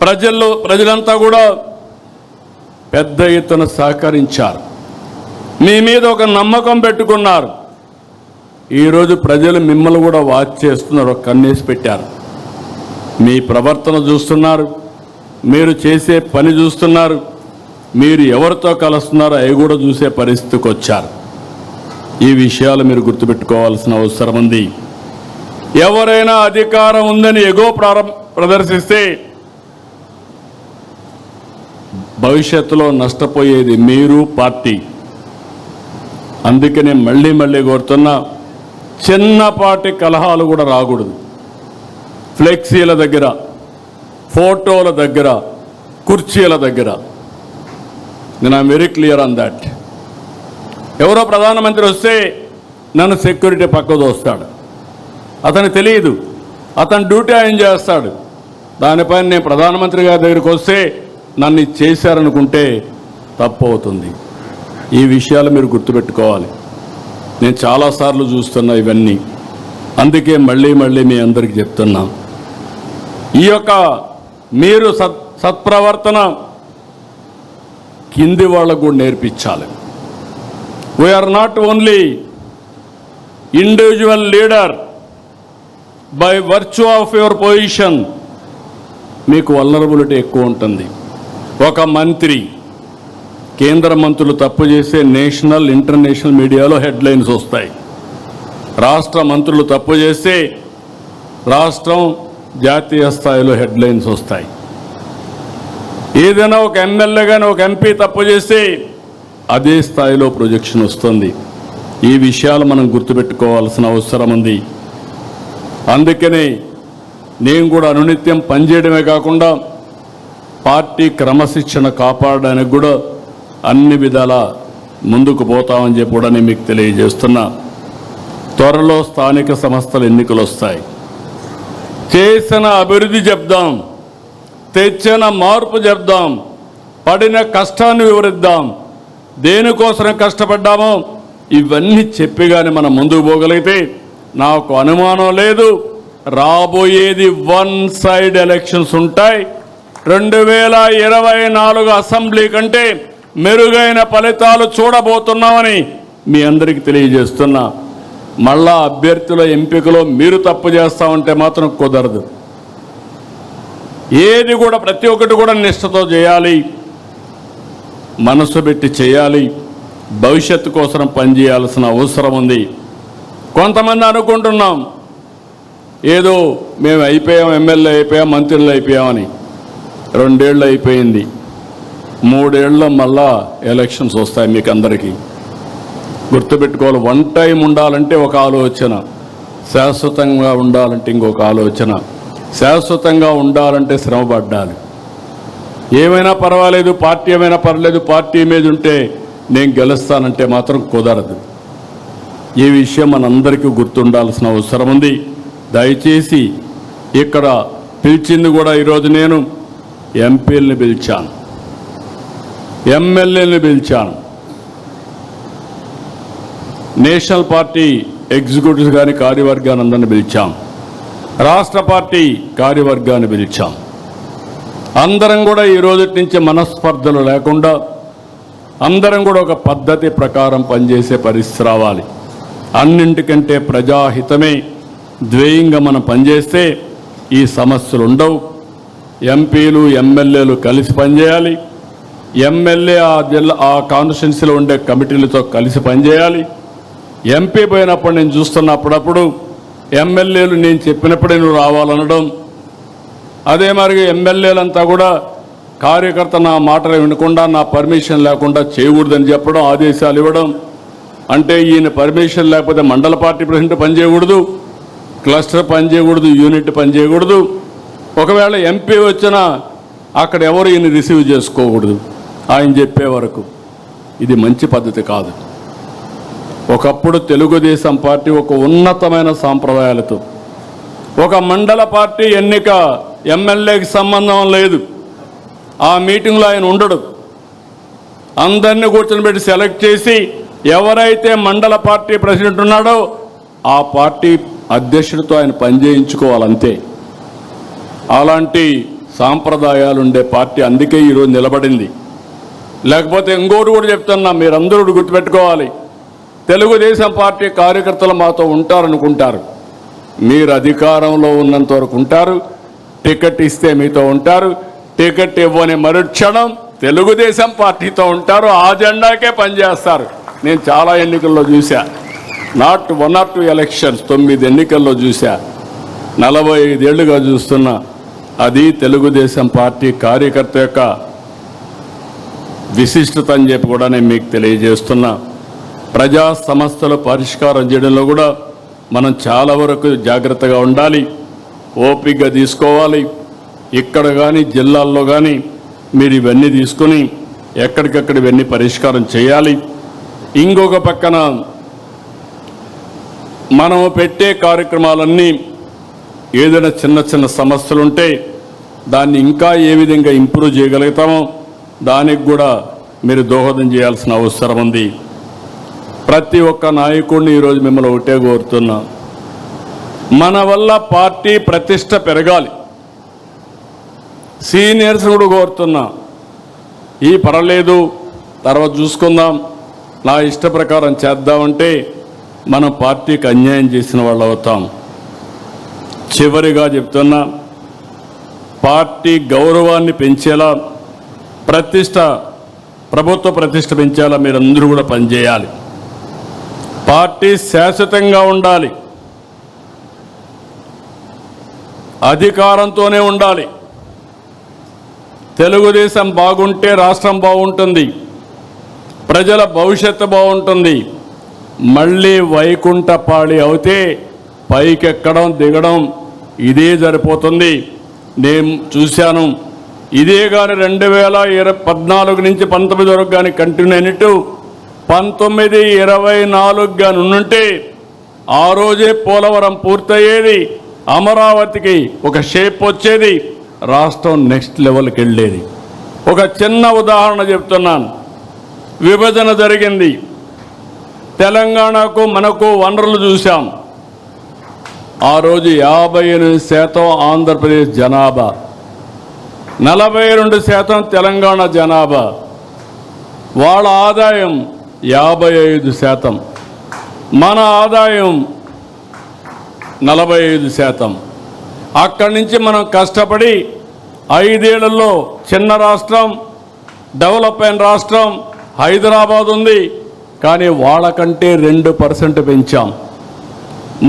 ప్రజలంతా కూడా పెద్ద ఎత్తున సహకరించారు. మీ మీద ఒక నమ్మకం పెట్టుకున్నారు. ఈరోజు ప్రజలు మిమ్మల్ని కూడా వాచ్ చేస్తున్నారు, ఒక కన్నేసి పెట్టారు. మీ ప్రవర్తన చూస్తున్నారు, మీరు చేసే పని చూస్తున్నారు, మీరు ఎవరితో కలుస్తున్నారో అవి కూడా చూసే పరిస్థితికి వచ్చారు. ఈ విషయాలు మీరు గుర్తుపెట్టుకోవాల్సిన అవసరం ఉంది. ఎవరైనా అధికారం ఉందని ఎగో ప్రదర్శిస్తే భవిష్యత్తులో నష్టపోయేది మీరు, పార్టీ. అందుకనే మళ్ళీ మళ్ళీ కోరుతున్నా, చిన్నపాటి కలహాలు కూడా రాకూడదు. ఫ్లెక్సీల దగ్గర, ఫోటోల దగ్గర, కుర్చీల దగ్గర. నేను I'm very clear on that. ఎవరో ప్రధానమంత్రి వస్తే నన్ను సెక్యూరిటీ పక్కకు దోస్తాడు. అతనికి తెలియదు, అతను డ్యూటీ ఆయన చేస్తాడు. దానిపైన నేను ప్రధానమంత్రి గారి దగ్గరికి వస్తే నన్ను చేశారనుకుంటే తప్పు అవుతుంది. ఈ విషయాలు మీరు గుర్తుపెట్టుకోవాలి. నేను చాలాసార్లు చూస్తున్నా ఇవన్నీ. అందుకే మళ్ళీ మళ్ళీ మీ అందరికీ చెప్తున్నా, ఈ యొక్క మీరు సత్ప్రవర్తన కింది వాళ్ళకు కూడా నేర్పించాలి. We're not only individual leader by virtue of your position. మీకు వల్నరబిలిటీ ఎక్కువ ఉంటుంది. ఒక మంత్రి, కేంద్ర మంత్రులు తప్పు చేస్తే నేషనల్, ఇంటర్నేషనల్ మీడియాలో హెడ్లైన్స్ వస్తాయి. రాష్ట్ర మంత్రులు తప్పు చేస్తే రాష్ట్రం, జాతీయ స్థాయిలో హెడ్లైన్స్ వస్తాయి. ఏదైనా ఒక ఎమ్మెల్యే కానీ ఒక ఎంపీ తప్పు చేస్తే అదే స్థాయిలో ప్రొజెక్షన్ వస్తుంది. ఈ విషయాలు మనం గుర్తుపెట్టుకోవాల్సిన అవసరం ఉంది. అందుకనే నేను కూడా అనునిత్యం పనిచేయడమే కాకుండా పార్టీ క్రమశిక్షణ కాపాడడానికి కూడా అన్ని విధాల ముందుకు పోతామని చెప్పి కూడా నేను మీకు తెలియజేస్తున్నా. త్వరలో స్థానిక సంస్థల ఎన్నికలు వస్తాయి. చేసిన అభివృద్ధి చెప్దాం, తెచ్చిన మార్పు చెప్దాం, పడిన కష్టాన్ని వివరిద్దాం, దేనికోసం కష్టపడ్డామో ఇవన్నీ చెప్పిగానే మనం ముందుకు పోగలిగితే నాకు అనుమానం లేదు, రాబోయేది వన్ సైడ్ ఎలక్షన్స్ ఉంటాయి. 2024 అసెంబ్లీ కంటే మెరుగైన ఫలితాలు చూడబోతున్నామని మీ అందరికీ తెలియజేస్తున్నా. మళ్ళా అభ్యర్థుల ఎంపికలో మీరు తప్పు చేస్తామంటే మాత్రం కుదరదు. ఏది కూడా ప్రతి ఒక్కటి కూడా నిష్ఠతో చేయాలి, మనసు పెట్టి చేయాలి, భవిష్యత్తు కోసం పనిచేయాల్సిన అవసరం ఉంది. కొంతమంది అనుకుంటున్నాం ఏదో మేము అయిపోయాం, ఎమ్మెల్యే అయిపోయాం, మంత్రులు అయిపోయామని. 2 ఏళ్ళు అయిపోయింది, 3 ఏళ్ళలో మళ్ళా ఎలక్షన్స్ వస్తాయి. మీకు అందరికీ గుర్తుపెట్టుకోవాలి. వన్ టైం ఉండాలంటే ఒక ఆలోచన, శాశ్వతంగా ఉండాలంటే ఇంకొక ఆలోచన. శాశ్వతంగా ఉండాలంటే శ్రమపడ్డాలి. ఏమైనా పర్వాలేదు, పార్టీ ఏమైనా పర్లేదు, పార్టీ మీద ఉంటే నేను గెలుస్తానంటే మాత్రం కుదరదు. ఈ విషయం మనందరికీ గుర్తుండాల్సిన అవసరం ఉంది. దయచేసి ఇక్కడ పిలిచింది కూడా ఈరోజు నేను ఎంపీలని పిలిచాను, ఎమ్మెల్యేలను పిలిచాను, నేషనల్ పార్టీ ఎగ్జిక్యూటివ్స్ కానీ కార్యవర్గాన్ని అందరిని పిలిచాం, రాష్ట్ర పార్టీ కార్యవర్గాన్ని పిలిచాం. అందరం కూడా ఈ రోజు నుంచి మనస్పర్ధలు లేకుండా అందరం కూడా ఒక పద్ధతి ప్రకారం పనిచేసే పరిస్థితి రావాలి. అన్నింటికంటే ప్రజాహితమే ధ్యేయంగా మనం పనిచేస్తే ఈ సమస్యలు ఉండవు. ఎంపీలు, ఎమ్మెల్యేలు కలిసి పనిచేయాలి. ఎమ్మెల్యే ఆ కాన్స్టిట్యున్సీలో ఉండే కమిటీలతో కలిసి పనిచేయాలి. ఎంపీ పోయినప్పుడు నేను చూస్తున్నప్పుడప్పుడు ఎమ్మెల్యేలు నేను చెప్పినప్పుడే నువ్వు రావాలనడం, అదే మరి ఎమ్మెల్యేలంతా కూడా కార్యకర్త నా మాటలు వినకుండా, నా పర్మిషన్ లేకుండా చేయకూడదని చెప్పడం, ఆదేశాలు ఇవ్వడం. అంటే ఈయన పర్మిషన్ లేకపోతే మండల పార్టీ ప్రెసిడెంట్ పనిచేయకూడదు, క్లస్టర్ పనిచేయకూడదు, యూనిట్ పనిచేయకూడదు. ఒకవేళ ఎంపీ వచ్చినా అక్కడ ఎవరు ఈయన రిసీవ్ చేసుకోకూడదు ఆయన చెప్పే వరకు. ఇది మంచి పద్ధతి కాదు. ఒకప్పుడు తెలుగుదేశం పార్టీ ఒక ఉన్నతమైన సాంప్రదాయాలతో, ఒక మండల పార్టీ ఎన్నిక ఎమ్మెల్యేకి సంబంధం లేదు. ఆ మీటింగ్లో ఆయన ఉండడు. అందరినీ కూర్చొని సెలెక్ట్ చేసి ఎవరైతే మండల పార్టీ ప్రెసిడెంట్ ఉన్నాడో ఆ పార్టీ అధ్యక్షుడితో ఆయన పనిచేయించుకోవాలంతే. అలాంటి సాంప్రదాయాలు ఉండే పార్టీ, అందుకే ఈరోజు నిలబడింది. లేకపోతే ఇంకోటి కూడా చెప్తున్నా, మీరందరూ గుర్తుపెట్టుకోవాలి, తెలుగుదేశం పార్టీ కార్యకర్తలు మాతో ఉంటారనుకుంటారు. మీరు అధికారంలో ఉన్నంత వరకు ఉంటారు, టికెట్ ఇస్తే మీతో ఉంటారు, టికెట్ ఇవ్వని మరుక్షణం తెలుగుదేశం పార్టీతో ఉంటారు, ఆ జెండాకే పనిచేస్తారు. నేను చాలా ఎన్నికల్లో చూశా, నాట్ 1 or 2 ఎలక్షన్స్, 9 ఎన్నికల్లో చూశా, 45 ఏళ్లుగా చూస్తున్నా. అది తెలుగుదేశం పార్టీ కార్యకర్త యొక్క విశిష్టత అని చెప్పి కూడా నేను మీకు తెలియజేస్తున్నా. ప్రజా సమస్యలు పరిష్కారం చేయడంలో కూడా మనం చాలా వరకు జాగ్రత్తగా ఉండాలి, ఓపికగా తీసుకోవాలి. ఇక్కడ కానీ జిల్లాల్లో కానీ మీరు ఇవన్నీ తీసుకుని ఎక్కడికక్కడ ఇవన్నీ పరిష్కారం చేయాలి. ఇంకొక పక్కన మనం పెట్టే కార్యక్రమాలన్నీ ఏదైనా చిన్న చిన్న సమస్యలు ఉంటే దాన్ని ఇంకా ఏ విధంగా ఇంప్రూవ్ చేయగలుగుతామో దానికి కూడా మీరు దోహదం చేయాల్సిన అవసరం ఉంది. ప్రతి ఒక్క నాయకుడిని ఈరోజు మిమ్మల్ని ఒకటే కోరుతున్నా, మన వల్ల పార్టీ ప్రతిష్ట పెరగాలి. సీనియర్స్ కూడా కోరుతున్నా, ఈ పర్వాలేదు తర్వాత చూసుకుందాం, నా ఇష్ట ప్రకారం చేద్దామంటే మనం పార్టీకి అన్యాయం చేసిన వాళ్ళు అవుతాం. చివరిగా చెప్తున్నా, పార్టీ గౌరవాన్ని పెంచేలా, ప్రభుత్వ ప్రతిష్ట పెంచేలా మీరందరూ కూడా పనిచేయాలి. పార్టీ శాశ్వతంగా ఉండాలి, అధికారంతోనే ఉండాలి. తెలుగుదేశం బాగుంటే రాష్ట్రం బాగుంటుంది, ప్రజల భవిష్యత్తు బాగుంటుంది. మళ్ళీ వైకుంఠపాళి అవుతే పైకెక్కడం దిగడం ఇదే సరిపోతుంది. నేను చూశాను, ఇదే కానీ 2014 నుంచి 19 వరకు కానీ కంటిన్యూ అయినట్టు 19, 24 కానీ ఉంటే ఆ రోజే పోలవరం పూర్తయ్యేది, అమరావతికి ఒక షేప్ వచ్చేది, రాష్ట్రం నెక్స్ట్ లెవెల్కి వెళ్ళేది. ఒక చిన్న ఉదాహరణ చెప్తున్నాను. విభజన జరిగింది, తెలంగాణకు మనకు వనరులు చూసాం. ఆ రోజు 58% ఆంధ్రప్రదేశ్ జనాభా, 42% తెలంగాణ జనాభా. వాళ్ళ ఆదాయం 55%, మన ఆదాయం 45%. అక్కడి నుంచి మనం కష్టపడి 5 ఏళ్లలో చిన్న రాష్ట్రం, డెవలప్ అయిన రాష్ట్రం హైదరాబాద్ ఉంది, కానీ వాళ్ళకంటే 2% పెంచాం.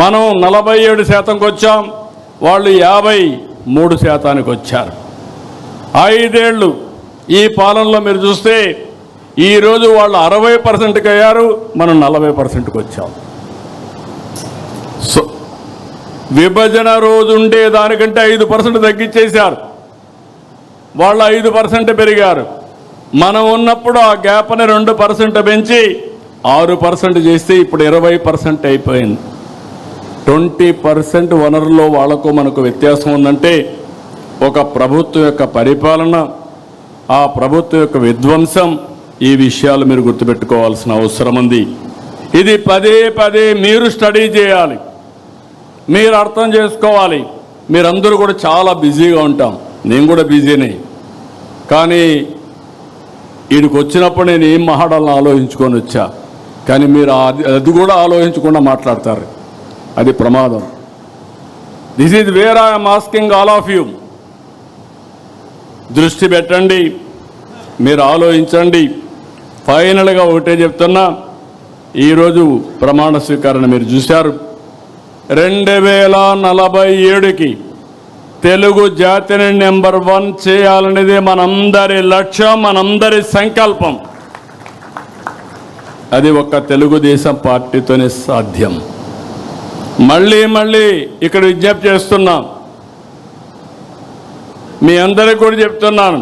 మనం 47%కి వచ్చాం, వాళ్ళు 53%కి వచ్చారు. 5 ఏళ్ళు ఈ పాలనలో మీరు చూస్తే ఈరోజు వాళ్ళు 60%కి అయ్యారు, మనం 40%కి వచ్చాం. సో విభజన రోజు ఉండే దానికంటే 5% తగ్గించేశారు, వాళ్ళు 5% పెరిగారు. మనం ఉన్నప్పుడు ఆ గ్యాప్ని 2% పెంచి 6% చేస్తే ఇప్పుడు 20% అయిపోయింది. 20% వనరుల్లో వాళ్లకు మనకు వ్యత్యాసం ఉందంటే ఒక ప్రభుత్వం యొక్క పరిపాలన, ఆ ప్రభుత్వం యొక్క విధ్వంసం, ఈ విషయాలు మీరు గుర్తుపెట్టుకోవాల్సిన అవసరం ఉంది. ఇది పదే పదే మీరు స్టడీ చేయాలి, మీరు అర్థం చేసుకోవాలి. మీరందరూ కూడా చాలా బిజీగా ఉంటాం, నేను కూడా బిజీనే. కానీ వీడికి వచ్చినప్పుడు నేను ఏం మాట్లాడాలని ఆలోచించుకొని వచ్చా, కానీ మీరు అది కూడా ఆలోచించకుండా మాట్లాడతారు, అది ప్రమాదం. This is where I'm asking all of you. దృష్టి పెట్టండి, మీరు ఆలోచించండి. ఫైనల్గా ఒకటే చెప్తున్నా, ఈరోజు ప్రమాణ స్వీకరణ మీరు చూశారు. 2047కి తెలుగు జాతిని నెంబర్ 1 చేయాలనేది మనందరి లక్ష్యం, మనందరి సంకల్పం. అది ఒక్క తెలుగుదేశం పార్టీతోనే సాధ్యం. మళ్ళీ మళ్ళీ ఇక్కడ విజ్ఞప్తి చేస్తున్నాం, మీ అందరికీ కూడా చెప్తున్నాను,